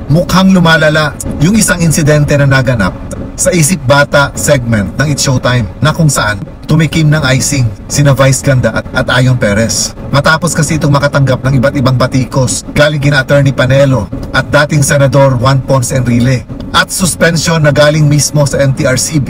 mukhang lumalala yung isang insidente na naganap sa Isip Bata segment ng It's Showtime na kung saan tumikim ng icing sina Vice Ganda at Ayon Perez. Matapos kasi itong makatanggap ng iba't ibang batikos galing kina Attorney Panelo at dating Senador Juan Ponce Enrile at suspension na galing mismo sa MTRCB,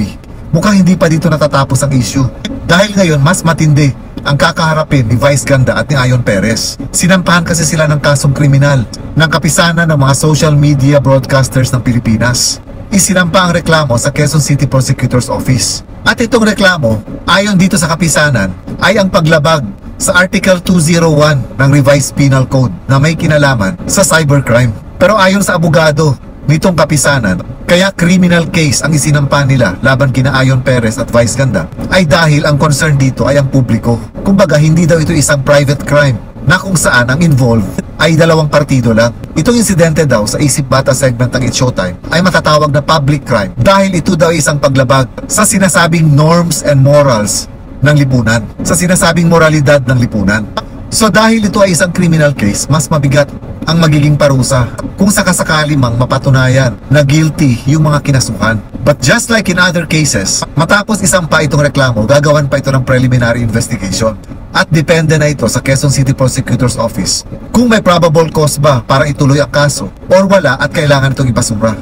mukhang hindi pa dito natatapos ang issue. Dahil ngayon mas matindi ang kakaharapin ni Vice Ganda at ni Ayon Perez. Sinampahan kasi sila ng kasong kriminal ng kapisanan ng mga social media broadcasters ng Pilipinas. Isinampa ang reklamo sa Quezon City Prosecutor's Office. At itong reklamo, ayon dito sa kapisanan, ay ang paglabag sa Article 201 ng Revised Penal Code na may kinalaman sa cybercrime. Pero ayon sa abogado nitong kapisanan, kaya criminal case ang isinampa nila laban kina Ayon Perez at Vice Ganda ay dahil ang concern dito ay ang publiko. Kumbaga hindi daw ito isang private crime na kung saan ang involved ay dalawang partido lang. Itong insidente daw sa Isip Bata segment ng It's Showtime ay matatawag na public crime dahil ito daw isang paglabag sa sinasabing norms and morals ng lipunan, sa sinasabing moralidad ng lipunan. So dahil ito ay isang criminal case, mas mabigat ang magiging parusa kung sakasakali mang mapatunayan na guilty yung mga kinasuhan. But just like in other cases, matapos isampa itong reklamo, gagawan pa ito ng preliminary investigation. At depende na ito sa Quezon City Prosecutor's Office kung may probable cause ba para ituloy ang kaso or wala at kailangan itong ipasura.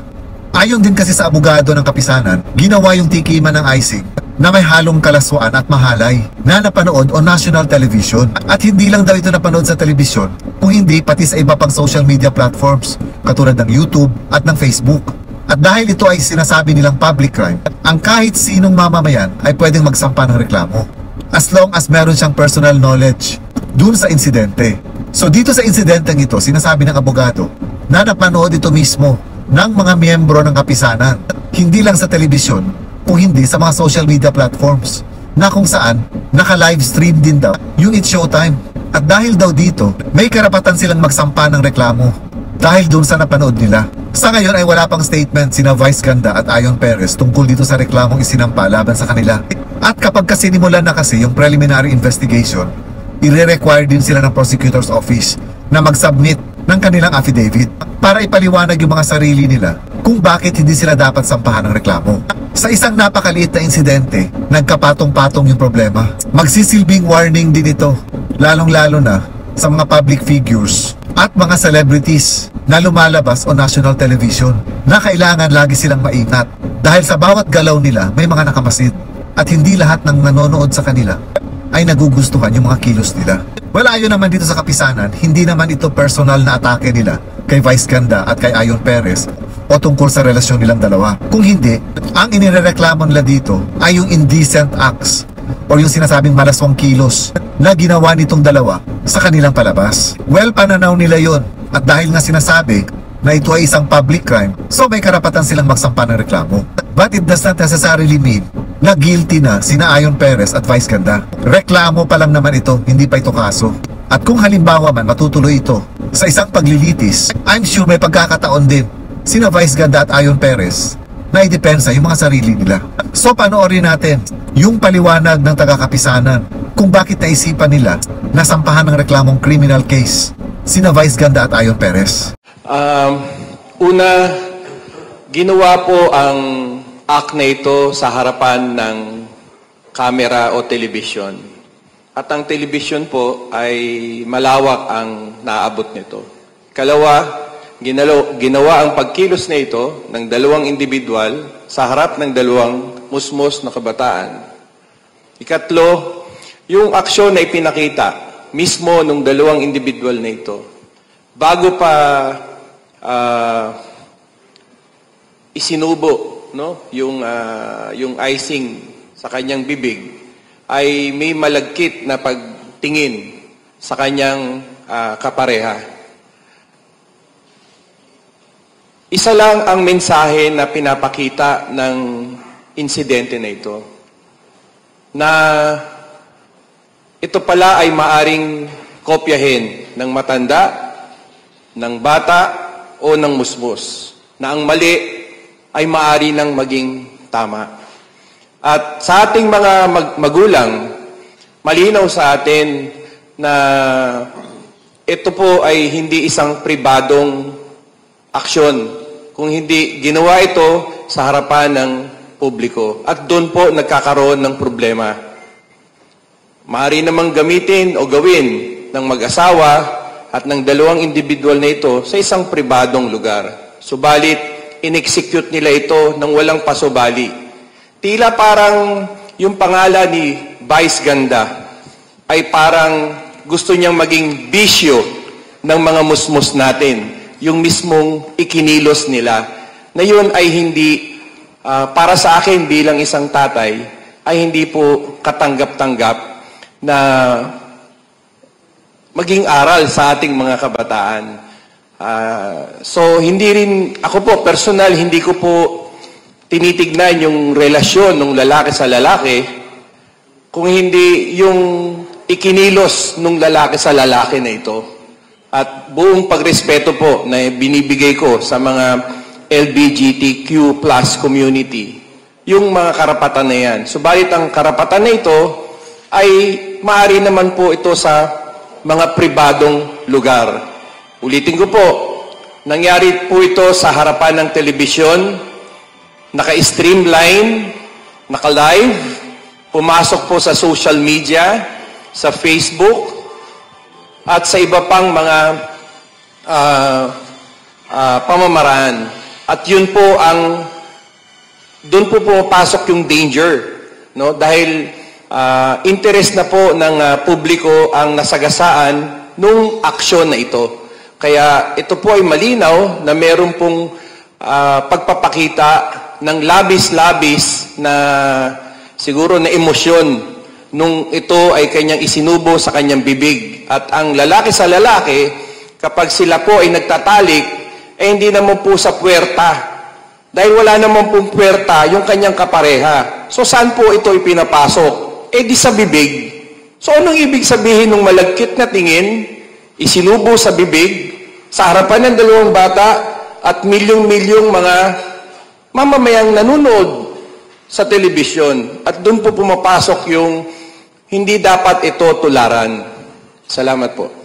Ayon din kasi sa abogado ng kapisanan, ginawa yung tikiman ng icing na may halong kalaswaan at mahalay na napanood on national television. At hindi lang daw ito napanood sa television, kung hindi pati sa iba pang social media platforms katulad ng YouTube at ng Facebook. At dahil ito ay sinasabi nilang public crime, ang kahit sinong mamamayan ay pwedeng magsampa ng reklamo as long as meron siyang personal knowledge dun sa insidente. So dito sa insidenteng ito, sinasabi ng abogado na napanood ito mismo ng mga miyembro ng kapisanan, hindi lang sa telebisyon kung hindi sa mga social media platforms na kung saan naka-live stream din daw yung It's Showtime. At dahil daw dito, may karapatan silang magsampa ng reklamo dahil dun sa napanood nila. Sa ngayon ay wala pang statement sina Vice Ganda at Ayon Perez tungkol dito sa reklamong isinampa laban sa kanila. At kapag kasi sinimulan na kasi yung preliminary investigation, i-require din sila ng prosecutor's office na mag-submit ng kanilang affidavit para ipaliwanag yung mga sarili nila kung bakit hindi sila dapat sampahan ng reklamo. Sa isang napakaliit na insidente, nagkapatong-patong yung problema. Magsisilbing warning din ito, lalong-lalo na sa mga public figures at mga celebrities na lumalabas o national television na kailangan lagi silang maingat dahil sa bawat galaw nila may mga nakamasid at hindi lahat ng nanonood sa kanila ay nagugustuhan yung mga kilos nila. Wala yun naman dito sa kapisanan, hindi naman ito personal na atake nila kay Vice Ganda at kay Ayon Perez o tungkol sa relasyon nilang dalawa. Kung hindi, ang inireklamo nila dito ay yung indecent acts o yung sinasabing malaswang kilos na ginawa nitong dalawa sa kanilang palabas. Well, pananaw nila yon. At dahil nga sinasabi na ito ay isang public crime, so may karapatan silang magsampa ng reklamo. But it does not necessarily mean na guilty na sina Ayon Perez at Vice Ganda. Reklamo pa lang naman ito, hindi pa ito kaso. At kung halimbawa man matutuloy ito sa isang paglilitis, I'm sure may pagkakataon din sina Vice Ganda at Ayon Perez na idepensa yung mga sarili nila. So panoorin natin yung paliwanag ng taga-kapisanan kung bakit naisipan nila na sampahan ng reklamong criminal case sina Vice Ganda at Ayon Perez. Una, ginawa po ang act na ito sa harapan ng camera o television. At ang television po ay malawak ang naabot nito. Kalawa, ginawa ang pagkilos na ito ng dalawang individual sa harap ng dalawang musmos na kabataan. Ikatlo, yung aksyon na ipinakita mismo ng dalawang individual na ito. Bago pa isinubo yung icing sa kanyang bibig, ay may malagkit na pagtingin sa kanyang kapareha. Isa lang ang mensahe na pinapakita ng insidente na ito, na ito pala ay maaring kopyahin ng matanda, ng bata, o ng musmos, na ang mali ay maaari nang maging tama. At sa ating mga magulang, malinaw sa atin na ito po ay hindi isang pribadong aksyon kung hindi ginawa ito sa harapan ng publiko. At doon po nagkakaroon ng problema. Maaari namang gamitin o gawin ng mag-asawa at ng dalawang individual na ito sa isang pribadong lugar. Subalit, in-execute nila ito ng walang pasubali. Tila parang yung pangalan ni Vice Ganda ay parang gusto niyang maging bisyo ng mga musmus natin. Yung mismong ikinilos nila, na yun ay hindi, para sa akin bilang isang tatay, ay hindi po katanggap-tanggap na maging aral sa ating mga kabataan. So, hindi rin, ako po, personal, hindi ko po tinitignan yung relasyon ng lalaki sa lalaki, kung hindi yung ikinilos ng lalaki sa lalaki na ito. At buong pagrespeto po na binibigay ko sa mga LGBTQ plus community, yung mga karapatan na yan. Subalit ang karapatan na ito ay maaari naman po ito sa mga pribadong lugar. Ulitin ko po, nangyari po ito sa harapan ng telebisyon, naka-streamline, naka-live, pumasok po sa social media, sa Facebook, at sa iba pang mga pamamaraan. At yun po doon po pumapasok yung danger, no? Dahil interest na po ng publiko ang nasagasaan nung aksyon na ito. Kaya ito po ay malinaw na meron pong pagpapakita ng labis-labis na siguro na emosyon nung ito ay kanyang isinubo sa kanyang bibig. At ang lalaki sa lalaki, kapag sila po ay nagtatalik, hindi naman po sa puwerta. Dahil wala naman pong puwerta yung kanyang kapareha. So saan po ito ipinapasok? Di sa bibig. So anong ibig sabihin ng malagkit na tingin, isinubo sa bibig, sa harapan ng dalawang bata, at milyong-milyong mga mamamayang nanonood sa telebisyon. At doon po pumapasok yung hindi dapat ito tularan. Salamat po.